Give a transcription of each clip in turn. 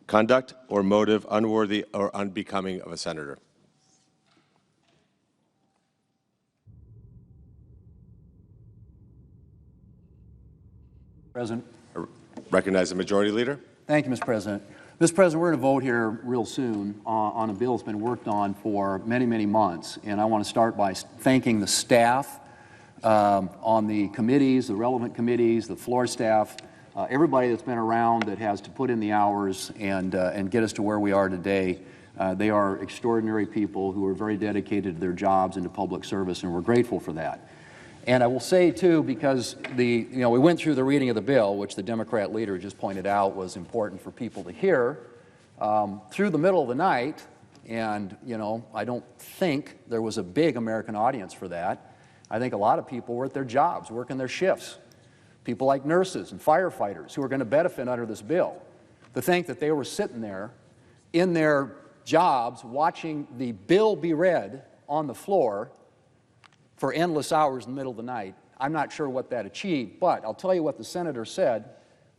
conduct or motive unworthy or unbecoming of a senator. President. I recognize the Majority Leader. Thank you, Mr. President. Mr. President, we're going to vote here real soon on a bill that's been worked on for many, many months. And I want to start by thanking the staff on the committees, the relevant committees, the floor staff, everybody that's been around that has to put in the hours and get us to where we are today. They are extraordinary people who are very dedicated to their jobs and to public service, and we're grateful for that. And I will say, too, because we went through the reading of the bill, which the Democrat leader just pointed out was important for people to hear, through the middle of the night, and, I don't think there was a big American audience for that. I think a lot of people were at their jobs, working their shifts. People like nurses and firefighters who are going to benefit under this bill. To think that they were sitting there in their jobs watching the bill be read on the floor for endless hours in the middle of the night, I'm not sure what that achieved, but I'll tell you what the senator said,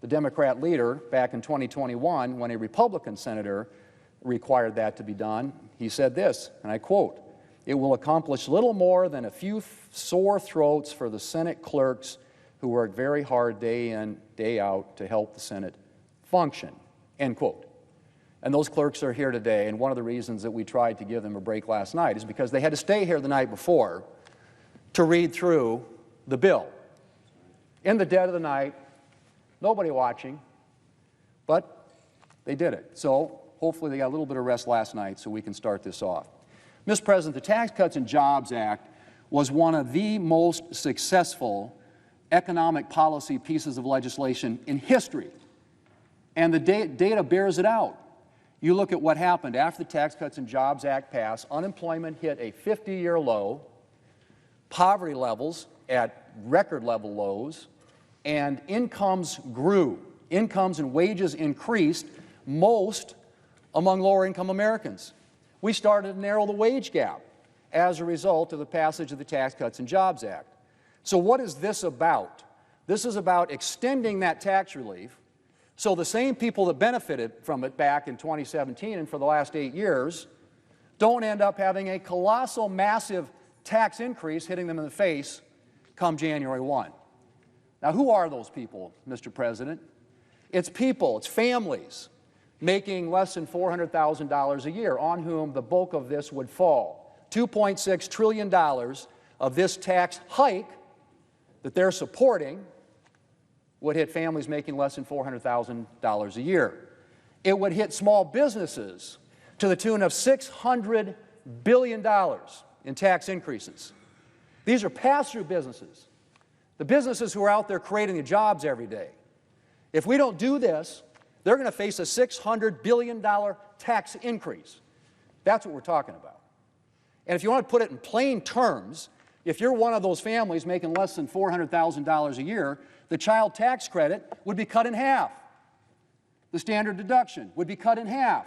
the Democrat leader, back in 2021, when a Republican senator required that to be done. He said this, and I quote, "It will accomplish little more than a few sore throats for the Senate clerks who work very hard day in, day out to help the Senate function," end quote. And those clerks are here today, and one of the reasons that we tried to give them a break last night is because they had to stay here the night before to read through the bill. In the dead of the night, nobody watching, but they did it. So hopefully they got a little bit of rest last night so we can start this off. Mr. President, the Tax Cuts and Jobs Act was one of the most successful economic policy pieces of legislation in history, and the data bears it out. You look at what happened after the Tax Cuts and Jobs Act passed, unemployment hit a 50-year low, poverty levels at record level lows, and incomes grew. Incomes and wages increased, most among lower income Americans. We started to narrow the wage gap as a result of the passage of the Tax Cuts and Jobs Act. So what is this about? This is about extending that tax relief so the same people that benefited from it back in 2017 and for the last 8 years don't end up having a colossal, massive tax increase hitting them in the face come January 1. Now, who are those people, Mr. President? It's people, it's families making less than $400,000 a year on whom the bulk of this would fall. $2.6 trillion of this tax hike that they're supporting would hit families making less than $400,000 a year. It would hit small businesses to the tune of $600 billion in tax increases. These are pass-through businesses, the businesses who are out there creating the jobs every day. If we don't do this, they're going to face a $600 billion tax increase. That's what we're talking about. And if you want to put it in plain terms, if you're one of those families making less than $400,000 a year, the child tax credit would be cut in half. The standard deduction would be cut in half.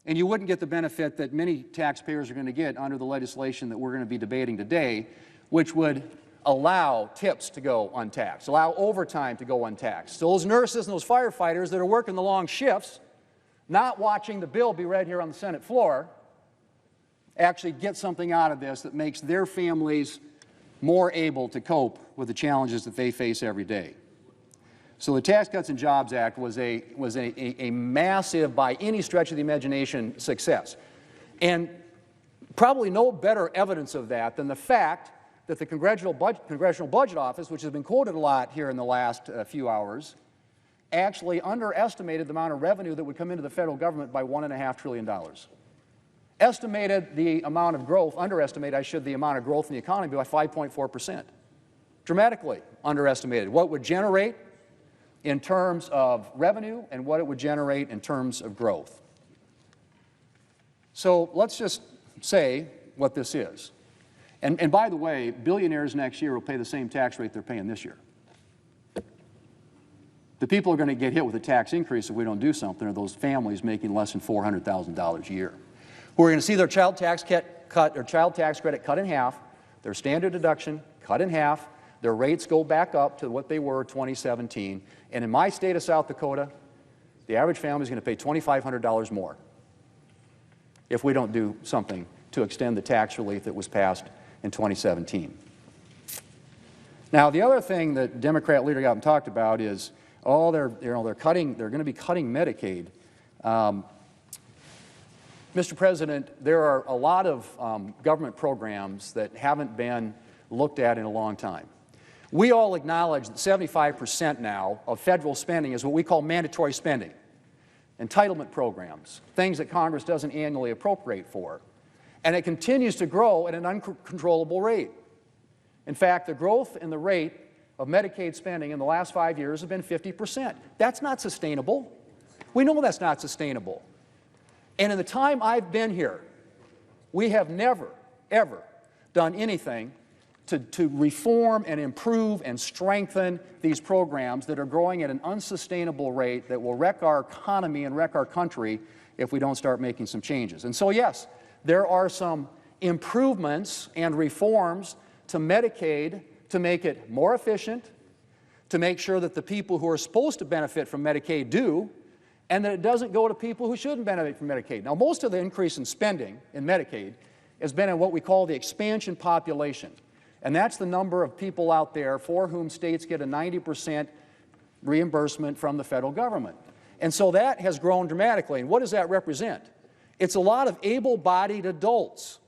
And you wouldn't get the benefit that many taxpayers are going to get under the legislation that we're going to be debating today, which would allow tips to go untaxed, allow overtime to go untaxed. So those nurses and those firefighters that are working the long shifts, not watching the bill be read here on the Senate floor, actually get something out of this that makes their families more able to cope with the challenges that they face every day. So the Tax Cuts and Jobs Act was a massive, by any stretch of the imagination, success. And probably no better evidence of that than the fact that the Congressional Budget Office, which has been quoted a lot here in the last few hours, actually underestimated the amount of revenue that would come into the federal government by $1.5 trillion. Estimated the amount of growth, underestimated, the amount of growth in the economy by 5.4%. Dramatically underestimated what it would generate in terms of revenue and what it would generate in terms of growth. So let's just say what this is. And by the way, billionaires next year will pay the same tax rate they're paying this year. The people who are going to get hit with a tax increase if we don't do something are those families making less than $400,000 a year, who are going to see their child tax credit cut in half, their standard deduction cut in half, their rates go back up to what they were in 2017. And in my state of South Dakota, The average family is going to pay $2,500 more if we don't do something to extend the tax relief that was passed in 2017. Now, the other thing that Democrat leader got and talked about is, oh, they're going to be cutting Medicaid. Mr. President, there are a lot of government programs that haven't been looked at in a long time. We all acknowledge that 75% now of federal spending is what we call mandatory spending, entitlement programs, things that Congress doesn't annually appropriate for. And it continues to grow at an uncontrollable rate. In fact, the growth in the rate of Medicaid spending in the last 5 years has been 50%. That's not sustainable. We know that's not sustainable. And in the time I've been here, we have never, ever done anything to reform and improve and strengthen these programs that are growing at an unsustainable rate that will wreck our economy and wreck our country if we don't start making some changes. And so, yes, there are some improvements and reforms to Medicaid to make it more efficient, to make sure that the people who are supposed to benefit from Medicaid do, and that it doesn't go to people who shouldn't benefit from Medicaid. Now, most of the increase in spending in Medicaid has been in what we call the expansion population. And that's the number of people out there for whom states get a 90% reimbursement from the federal government. And so that has grown dramatically. And what does that represent? It's a lot of able-bodied adults,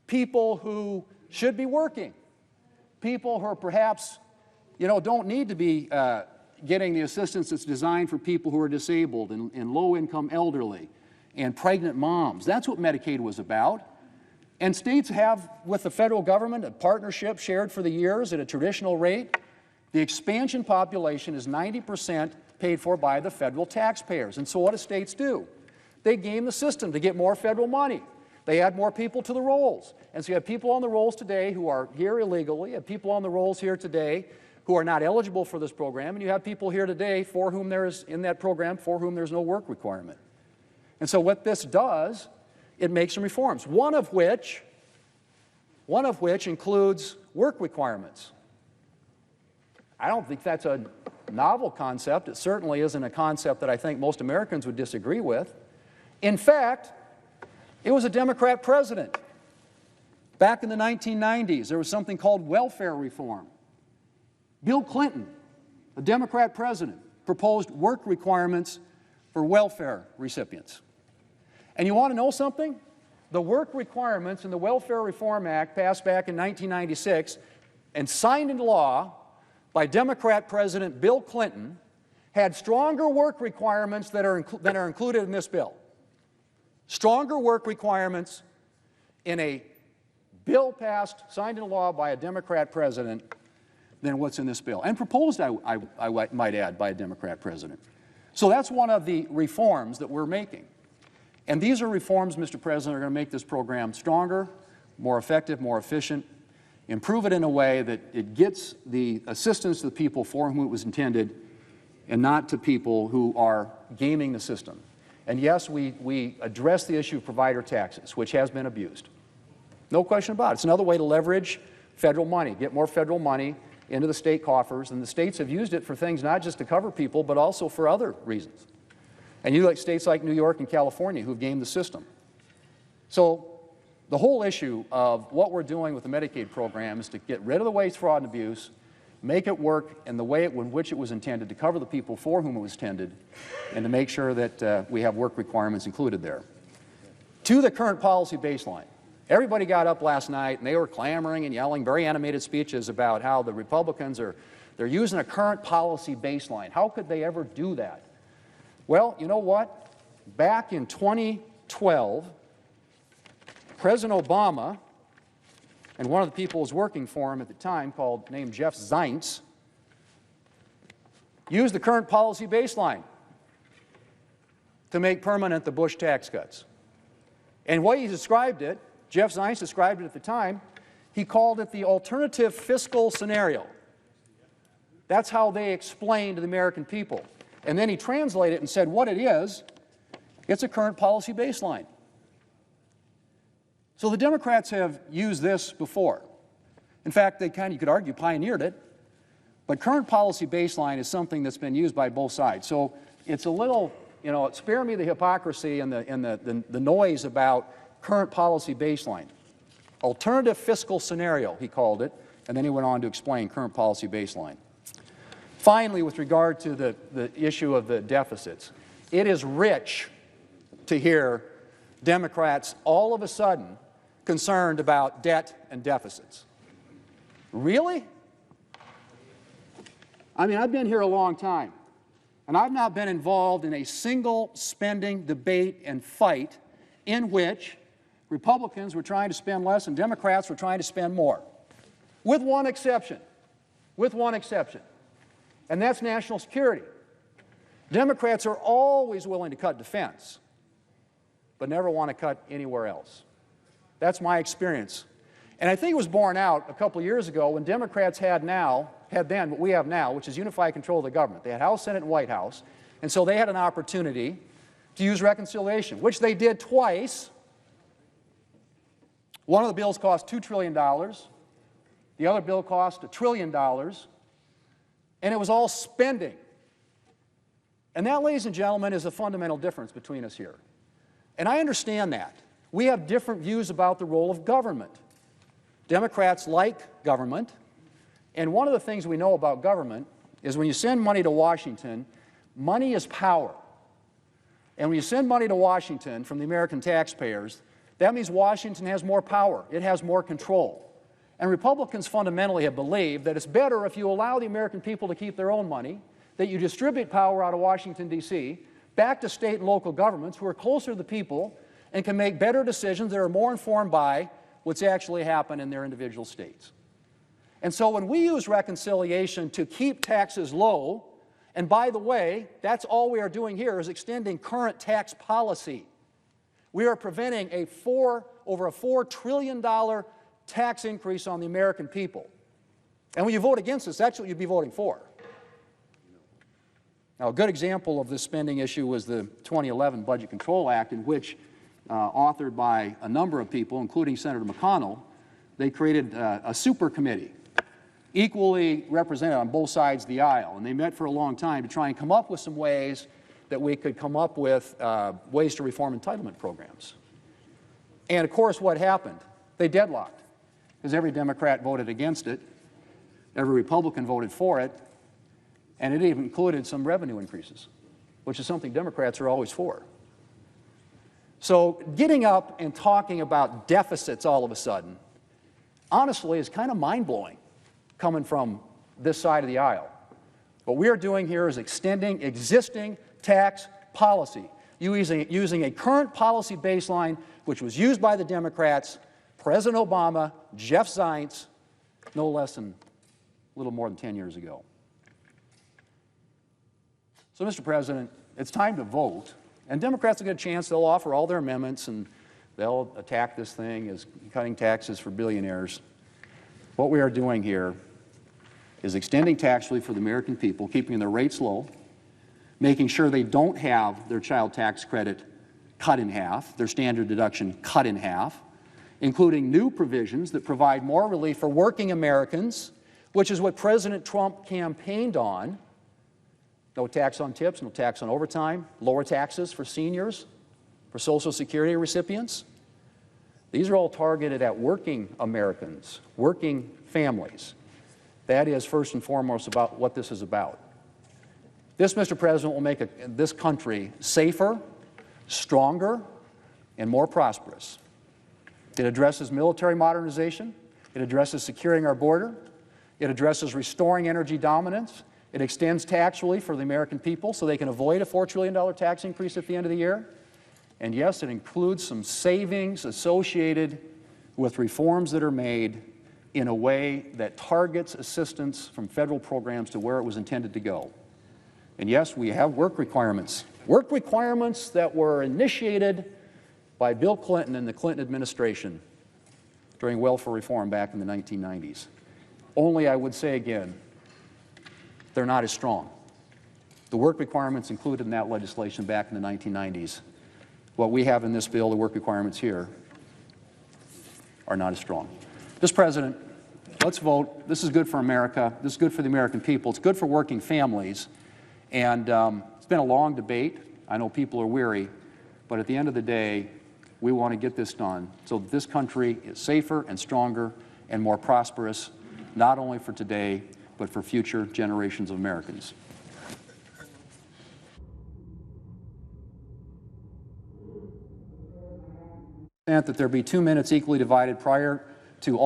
people who should be working, people who are perhaps, don't need to be getting the assistance that's designed for people who are disabled and low-income elderly and pregnant moms. That's what Medicaid was about. And states have, with the federal government, a partnership shared for the years at a traditional rate. The expansion population is 90% paid for by the federal taxpayers. And so what do states do? They game the system to get more federal money. They add more people to the rolls. And so you have people on the rolls today who are here illegally, you have people on the rolls here today who are not eligible for this program, and you have people here today for whom there is, in that program, for whom there's no work requirement. And so what this does, it makes some reforms, one of which includes work requirements. I don't think that's a novel concept. It certainly isn't a concept that I think most Americans would disagree with. In fact, it was a Democrat president. Back in the 1990s, there was something called welfare reform. Bill Clinton, a Democrat president, proposed work requirements for welfare recipients. And you want to know something? The work requirements in the Welfare Reform Act passed back in 1996 and signed into law by Democrat President Bill Clinton had stronger work requirements than are included in this bill. Stronger work requirements in a bill passed, signed into law by a Democrat president than what's in this bill, and proposed, I might add, by a Democrat president. So that's one of the reforms that we're making. And these are reforms, Mr. President, are going to make this program stronger, more effective, more efficient, improve it in a way that it gets the assistance to the people for whom it was intended and not to people who are gaming the system. And yes, we address the issue of provider taxes, which has been abused. No question about it. It's another way to leverage federal money, get more federal money into the state coffers, and the states have used it for things not just to cover people, but also for other reasons. And you like states like New York and California who've gamed the system. So the whole issue of what we're doing with the Medicaid program is to get rid of the waste, fraud, and abuse, make it work in the way in which it was intended, to cover the people for whom it was intended, and to make sure that we have work requirements included there. To the current policy baseline. Everybody got up last night and they were clamoring and yelling very animated speeches about how the Republicans they're using a current policy baseline. How could they ever do that? Well, you know what? Back in 2012, President Obama, and one of the people who was working for him at the time, named Jeff Zients, used the current policy baseline to make permanent the Bush tax cuts. And the way he described it, Jeff Zients described it at the time, he called it the alternative fiscal scenario. That's how they explained to the American people. And then he translated it and said what it is, it's a current policy baseline. So the Democrats have used this before. In fact, they you could argue, pioneered it. But current policy baseline is something that's been used by both sides. So it's a little you know, spare me the hypocrisy and the noise about current policy baseline. Alternative fiscal scenario, he called it, and then he went on to explain current policy baseline. Finally, with regard to the issue of the deficits, it is rich to hear Democrats all of a sudden concerned about debt and deficits. Really? I mean, I've been here a long time, and I've not been involved in a single spending debate and fight in which Republicans were trying to spend less and Democrats were trying to spend more, with one exception, and that's national security. Democrats are always willing to cut defense, but never want to cut anywhere else. That's my experience. And I think it was borne out a couple of years ago when Democrats had then what we have now, which is unified control of the government. They had House, Senate, and White House, and so they had an opportunity to use reconciliation, which they did twice. One of the bills cost $2 trillion. The other bill cost $1 trillion. And it was all spending. And that, ladies and gentlemen, is a fundamental difference between us here. And I understand that. We have different views about the role of government. Democrats like government. And one of the things we know about government is when you send money to Washington, money is power. And when you send money to Washington from the American taxpayers, that means Washington has more power. It has more control. And Republicans fundamentally have believed that it's better if you allow the American people to keep their own money, that you distribute power out of Washington, D.C., back to state and local governments who are closer to the people and can make better decisions that are more informed by what's actually happened in their individual states. And so when we use reconciliation to keep taxes low, and by the way, that's all we are doing here is extending current tax policy. We are preventing over a $4 trillion tax increase on the American people. And when you vote against this, that's what you'd be voting for. Now, a good example of this spending issue was the 2011 Budget Control Act, in which, authored by a number of people, including Senator McConnell, they created a super committee, equally represented on both sides of the aisle. And they met for a long time to try and come up with some ways that we could come up with ways to reform entitlement programs. And of course, what happened? They deadlocked, because every Democrat voted against it, every Republican voted for it, and it even included some revenue increases, which is something Democrats are always for. So getting up and talking about deficits all of a sudden, honestly, is kind of mind-blowing coming from this side of the aisle. What we are doing here is extending existing tax policy, using a current policy baseline which was used by the Democrats, President Obama, Jeff Zients, no less than a little more than 10 years ago. So, Mr. President, it's time to vote, and Democrats will get a chance. They'll offer all their amendments, and they'll attack this thing as cutting taxes for billionaires. What we are doing here is extending tax relief for the American people, keeping their rates low, making sure they don't have their child tax credit cut in half, their standard deduction cut in half, including new provisions that provide more relief for working Americans, which is what President Trump campaigned on. No tax on tips, no tax on overtime, lower taxes for seniors, for Social Security recipients. These are all targeted at working Americans, working families. That is first and foremost about what this is about. This, Mr. President, will make this country safer, stronger, and more prosperous. It addresses military modernization. It addresses securing our border. It addresses restoring energy dominance. It extends tax relief for the American people so they can avoid a $4 trillion tax increase at the end of the year. And yes, it includes some savings associated with reforms that are made in a way that targets assistance from federal programs to where it was intended to go. And yes, we have work requirements that were initiated by Bill Clinton and the Clinton administration during welfare reform back in the 1990s. Only, I would say again, they're not as strong. The work requirements included in that legislation back in the 1990s, what we have in this bill, the work requirements here, are not as strong. Mr. President, let's vote. This is good for America. This is good for the American people. It's good for working families. And it's been a long debate. I know people are weary, but at the end of the day, we want to get this done so that this country is safer and stronger and more prosperous, not only for today, but for future generations of Americans. That there be 2 minutes equally divided prior to all